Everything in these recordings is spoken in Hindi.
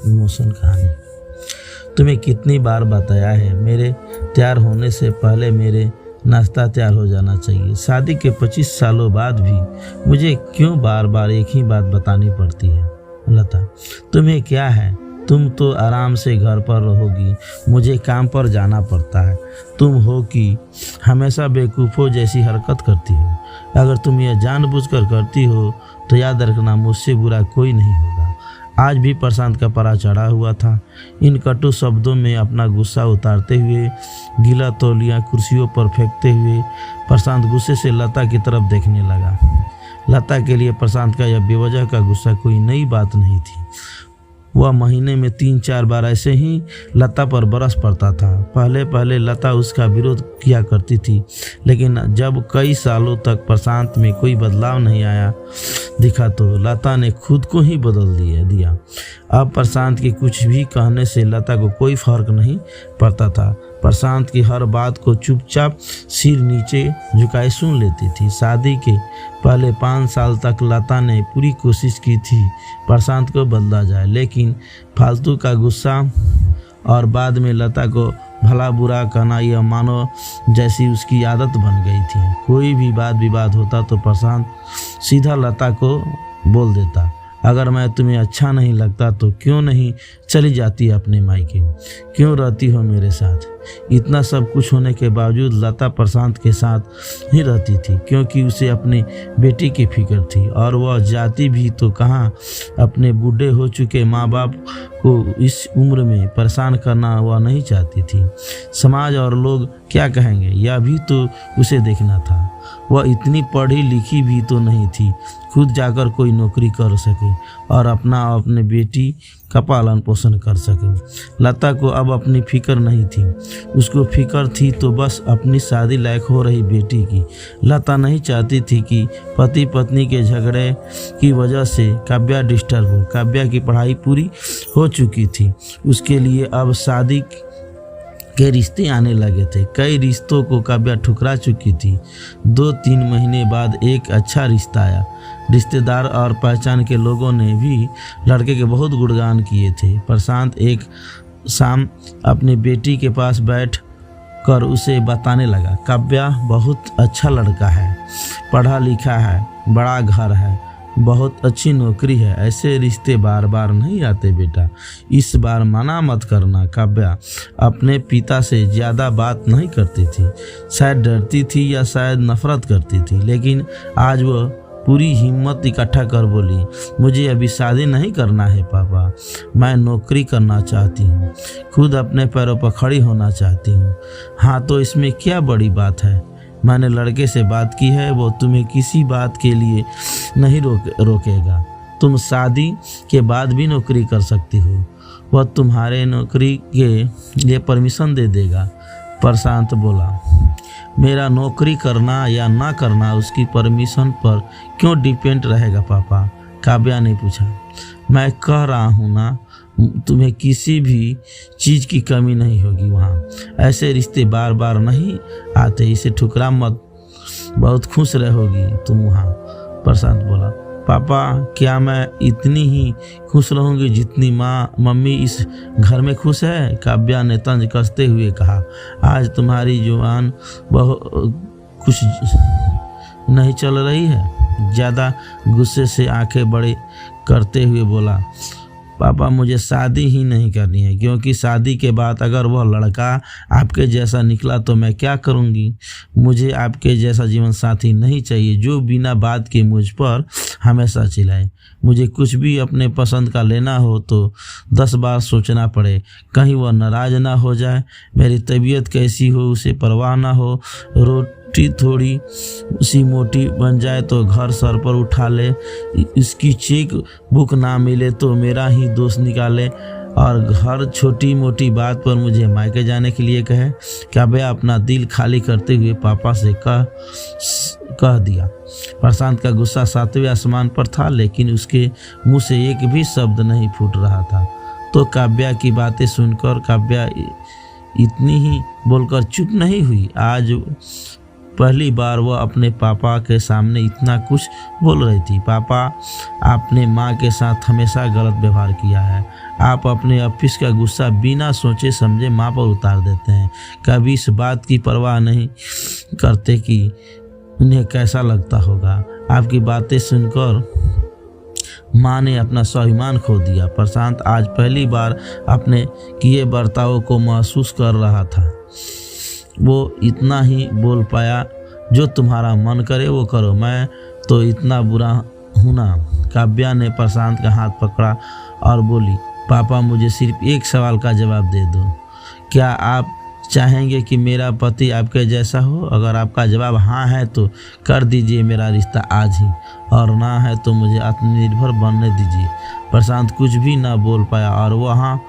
इमोशन कहानी। तुम्हें कितनी बार बताया है, मेरे तैयार होने से पहले मेरे नाश्ता तैयार हो जाना चाहिए। शादी के 25 सालों बाद भी मुझे क्यों बार बार एक ही बात बतानी पड़ती है? लता, तुम्हें क्या है? तुम तो आराम से घर पर रहोगी, मुझे काम पर जाना पड़ता है। तुम हो कि हमेशा बेवकूफ़ों जैसी हरकत करती हो। अगर तुम यह जानबूझकर करती हो तो याद रखना, मुझसे बुरा कोई नहीं होगा। आज भी प्रशांत का पारा चढ़ा हुआ था। इन कटु शब्दों में अपना गुस्सा उतारते हुए, गीला तौलिया कुर्सियों पर फेंकते हुए प्रशांत गुस्से से लता की तरफ देखने लगा। लता के लिए प्रशांत का यह बेवजह का गुस्सा कोई नई बात नहीं थी। वह महीने में 3-4 बार ऐसे ही लता पर बरस पड़ता था। पहले पहले लता उसका विरोध किया करती थी, लेकिन जब कई सालों तक प्रशांत में कोई बदलाव नहीं आया दिखा तो लता ने खुद को ही बदल दिया। अब प्रशांत के कुछ भी कहने से लता को कोई फर्क नहीं पड़ता था। प्रशांत की हर बात को चुपचाप सिर नीचे झुकाए सुन लेती थी। शादी के पहले 5 साल तक लता ने पूरी कोशिश की थी प्रशांत को बदला जाए, लेकिन फालतू का गुस्सा और बाद में लता को भला बुरा कहना यह मानो जैसी उसकी आदत बन गई थी। कोई भी वाद विवाद होता तो प्रशांत सीधा लता को बोल देता, अगर मैं तुम्हें अच्छा नहीं लगता तो क्यों नहीं चली जाती अपने मायके, क्यों रहती हो मेरे साथ? इतना सब कुछ होने के बावजूद लता प्रशांत के साथ ही रहती थी, क्योंकि उसे अपनी बेटी की फिक्र थी। और वह जाती भी तो कहाँ, अपने बूढ़े हो चुके माँ बाप को इस उम्र में परेशान करना वह नहीं चाहती थी। समाज और लोग क्या कहेंगे, यह भी तो उसे देखना था। वह इतनी पढ़ी लिखी भी तो नहीं थी खुद जाकर कोई नौकरी कर सके और अपने बेटी का पालन पोषण कर सके। लता को अब अपनी फिक्र नहीं थी, उसको फिक्र थी तो बस अपनी शादी लायक हो रही बेटी की। लता नहीं चाहती थी कि पति पत्नी के झगड़े की वजह से काव्या डिस्टर्ब हो। काव्या की पढ़ाई पूरी हो चुकी थी, उसके लिए अब शादी के रिश्ते आने लगे थे। कई रिश्तों को काव्या ठुकरा चुकी थी। 2-3 महीने बाद एक अच्छा रिश्ता आया। रिश्तेदार और पहचान के लोगों ने भी लड़के के बहुत गुणगान किए थे। प्रशांत एक शाम अपनी बेटी के पास बैठ कर उसे बताने लगा, काव्या बहुत अच्छा लड़का है, पढ़ा लिखा है, बड़ा घर है, बहुत अच्छी नौकरी है। ऐसे रिश्ते बार बार नहीं आते बेटा, इस बार मना मत करना। काव्या अपने पिता से ज़्यादा बात नहीं करती थी, शायद डरती थी या शायद नफरत करती थी, लेकिन आज वह पूरी हिम्मत इकट्ठा कर बोली, मुझे अभी शादी नहीं करना है पापा, मैं नौकरी करना चाहती हूँ, खुद अपने पैरों पर खड़ी होना चाहती हूँ। हाँ तो इसमें क्या बड़ी बात है? मैंने लड़के से बात की है, वो तुम्हें किसी बात के लिए नहीं रोकेगा। तुम शादी के बाद भी नौकरी कर सकती हो, वह तुम्हारे नौकरी के लिए परमिशन दे देगा। प्रशांत बोला, मेरा नौकरी करना या ना करना उसकी परमिशन पर क्यों डिपेंड रहेगा पापा? काव्या ने पूछा। मैं कह रहा हूँ ना, तुम्हें किसी भी चीज़ की कमी नहीं होगी वहाँ। ऐसे रिश्ते बार बार नहीं आते, इसे ठुकरा मत, बहुत खुश रहोगी तुम वहाँ। प्रशांत बोला, पापा क्या मैं इतनी ही खुश रहूँगी जितनी मम्मी इस घर में खुश है? काव्या ने तंज कसते हुए कहा। आज तुम्हारी जुबान बहुत कुछ नहीं चल रही है। ज़्यादा गुस्से से आंखें बड़ी करते हुए बोला, पापा मुझे शादी ही नहीं करनी है, क्योंकि शादी के बाद अगर वह लड़का आपके जैसा निकला तो मैं क्या करूंगी? मुझे आपके जैसा जीवन साथी नहीं चाहिए जो बिना बात के मुझ पर हमेशा चिल्लाए। मुझे कुछ भी अपने पसंद का लेना हो तो 10 बार सोचना पड़े, कहीं वह नाराज़ ना हो जाए। मेरी तबीयत कैसी हो उसे परवाह ना हो, रोटी थोड़ी सी मोटी बन जाए तो घर सर पर उठा ले, इसकी चेक बुक ना मिले तो मेरा ही दोस्त निकाले, और हर छोटी मोटी बात पर मुझे मायके जाने के लिए कहे। काव्या अपना दिल खाली करते हुए पापा से कह दिया। प्रशांत का गुस्सा 7वें आसमान पर था, लेकिन उसके मुंह से एक भी शब्द नहीं फूट रहा था। तो काव्या की बातें सुनकर काव्या इतनी ही बोलकर चुप नहीं हुई। आज पहली बार वह अपने पापा के सामने इतना कुछ बोल रही थी। पापा, आपने माँ के साथ हमेशा गलत व्यवहार किया है। आप अपने ऑफिस का गुस्सा बिना सोचे समझे माँ पर उतार देते हैं। कभी इस बात की परवाह नहीं करते कि उन्हें कैसा लगता होगा। आपकी बातें सुनकर माँ ने अपना स्वाभिमान खो दिया। प्रशांत आज पहली बार अपने किए बर्ताव को महसूस कर रहा था। वो इतना ही बोल पाया, जो तुम्हारा मन करे वो करो, मैं तो इतना बुरा हूँ ना। काव्या ने प्रशांत का हाथ पकड़ा और बोली, पापा मुझे सिर्फ एक सवाल का जवाब दे दो। क्या आप चाहेंगे कि मेरा पति आपके जैसा हो? अगर आपका जवाब हाँ है तो कर दीजिए मेरा रिश्ता आज ही, और ना है तो मुझे आत्मनिर्भर बनने दीजिए। प्रशांत कुछ भी ना बोल पाया और वहाँ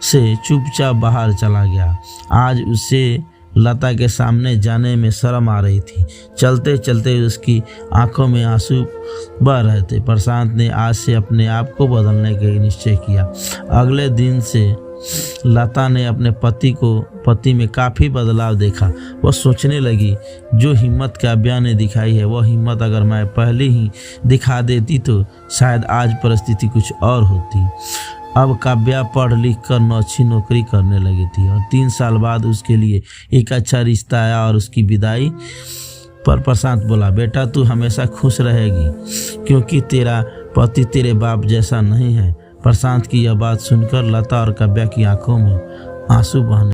से चुपचाप बाहर चला गया। आज उसे लता के सामने जाने में शर्म आ रही थी। चलते चलते उसकी आंखों में आंसू बह रहे थे। प्रशांत ने आज से अपने आप को बदलने का निश्चय किया। अगले दिन से लता ने अपने पति में काफ़ी बदलाव देखा। वह सोचने लगी, जो हिम्मत काव्या ने दिखाई है वह हिम्मत अगर मैं पहले ही दिखा देती तो शायद आज परिस्थिति कुछ और होती। अब काव्या पढ़ लिख कर अच्छी नौकरी करने लगी थी और 3 साल बाद उसके लिए एक अच्छा रिश्ता आया और उसकी विदाई पर प्रशांत बोला, बेटा तू हमेशा खुश रहेगी क्योंकि तेरा पति तेरे बाप जैसा नहीं है। प्रशांत की यह बात सुनकर लता और काव्या की आंखों में आंसू बहने